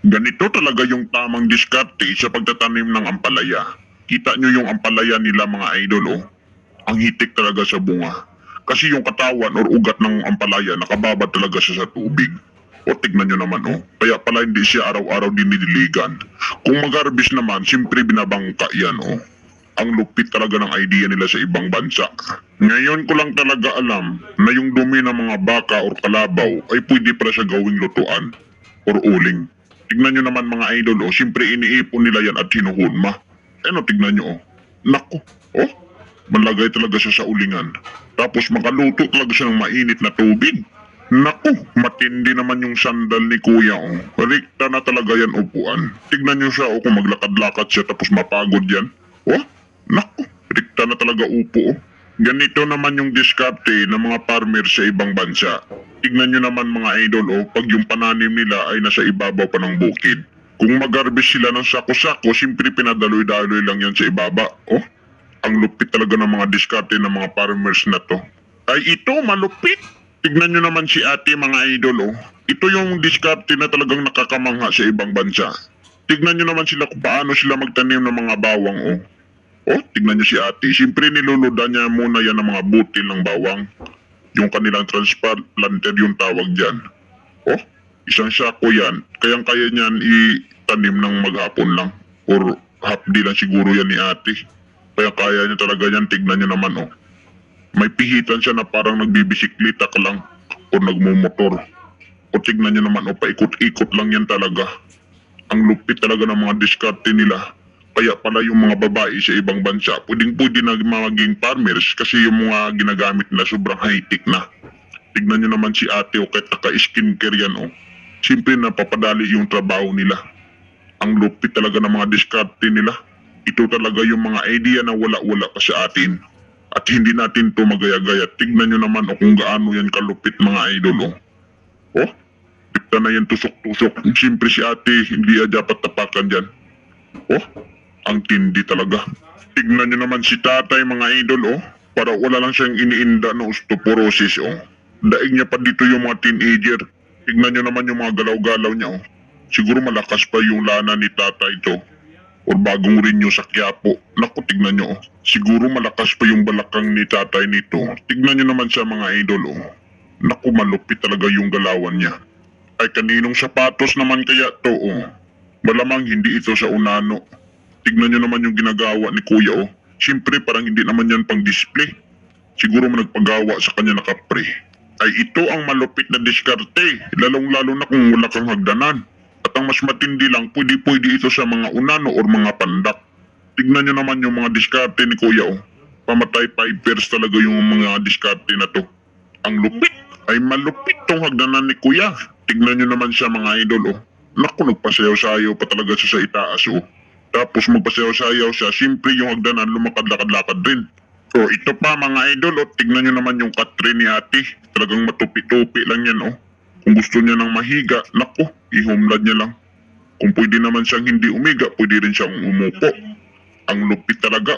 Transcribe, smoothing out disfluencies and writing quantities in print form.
Ganito talaga yung tamang diskarte sa pagtatanim ng ampalaya. Kita nyo yung ampalaya nila mga idol oh. Ang hitik talaga sa bunga. Kasi yung katawan or ugat ng ampalaya nakababad talaga siya sa tubig. O tignan nyo naman oh. Kaya pala hindi siya araw-araw dinidiligan. Kung mag-harvest naman, siyempre binabangka yan oh. Ang lupit talaga ng idea nila sa ibang bansa. Ngayon ko lang talaga alam na yung dumi ng mga baka or kalabaw ay pwede pala siya gawing lutuan or uling. Tignan nyo naman mga idol oh, siyempre iniipon nila yan at hinuhulma. Ano tignan nyo oh. Nako, oh, malagay talaga siya sa ulingan. Tapos makaluto talaga siya ng mainit na tubig. Naku, matindi naman yung sandal ni kuya oh. Rikta na talaga yan upuan. Tignan nyo siya oh, kung maglakad-lakad siya tapos mapagod yan. Oh, naku, rikta na talaga upo oh. Ganito naman yung diskarte ng mga farmer sa ibang bansa. Tignan nyo naman mga idol oh, pag yung pananim nila ay nasa ibabaw pa ng bukid. Kung mag-harvest sila ng sako-sako, siyempre pinadaloy-daloy lang yan sa ibaba. Oh, ang lupit talaga ng mga diskarte ng mga farmers na to. Ay ito, malupit! Tignan nyo naman si ate mga idol oh. Ito yung diskarte na talagang nakakamangha sa ibang bansa. Tignan nyo naman sila kung paano sila magtanim ng mga bawang oh. Oh, tignan nyo si ate. Siyempre niluluda niya muna yan ng mga butil ng bawang. Yung kanilang transplanter yung tawag dyan. Oh, isang sako yan. Kayang-kaya niyan itanim ng maghapon lang. Or half day lang siguro yan ni ate. Kaya niya talaga yan. Tignan nyo naman oh. May pihitan siya na parang nagbibisiklita ka lang. O nagmumotor. O tignan nyo naman oh, paikot-ikot lang yan talaga. Ang lupit talaga ng mga diskarte nila. Kaya pala yung mga babae sa ibang bansa, pwedeng-pwede na maging farmers kasi yung mga ginagamit nila sobrang high-tech na. Tignan nyo naman si ate o kahit naka-skincare yan o. Siyempre napapadali yung trabaho nila. Ang lupit talaga ng mga diskarte nila. Ito talaga yung mga idea na wala-wala pa sa atin. At hindi natin to magaya-gaya. Tignan nyo naman o kung gaano yan kalupit mga idol o. Oh, tignan na yan tusok-tusok. Siyempre si ate hindi dapat tapakan dyan. Oh, ang tindi talaga. Tignan nyo naman si tatay mga idol oh. Para wala lang siyang iniinda na osteoporosis oh. Daig niya pa dito yung mga teenager. Tignan nyo naman yung mga galaw-galaw niya oh. Siguro malakas pa yung lana ni tatay to. Or bagong renew sa Quiapo. Naku, tignan nyo oh. Siguro malakas pa yung balakang ni tatay nito. Tignan nyo naman siya mga idol oh. Naku, malupit talaga yung galawan niya. Ay kaninong sapatos naman kaya to oh. Malamang hindi ito sa unano. Tignan nyo naman yung ginagawa ni kuya oh. Siyempre parang hindi naman yan pang display. Siguro nagpagawa sa kanya na kapre. Ay ito ang malupit na diskarte. Lalong-lalo na kung wala kang hagdanan. At ang mas matindi lang, pwede ito sa mga unano or mga pandak. Tignan nyo naman yung mga diskarte ni kuya oh. Pamatay 5 years talaga yung mga diskarte na to. Ang lupit. Ay malupit tong hagdanan ni kuya. Tignan nyo naman siya mga idol oh. Naku, nagpasayaw-sayaw pa talaga siya sa itaas oh. Tapos magpasayaw-sayaw siya, siyempre yung hagdanan lumakad-lakad-lakad rin. So ito pa mga idol oh, tignan nyo naman yung katre ni ate. Talagang matupi-tupi lang yan oh. Kung gusto niya ng mahiga, naku, ihumlad niya lang. Kung pwede naman siyang hindi umiga, pwede rin siyang umupo. Ang lupit talaga.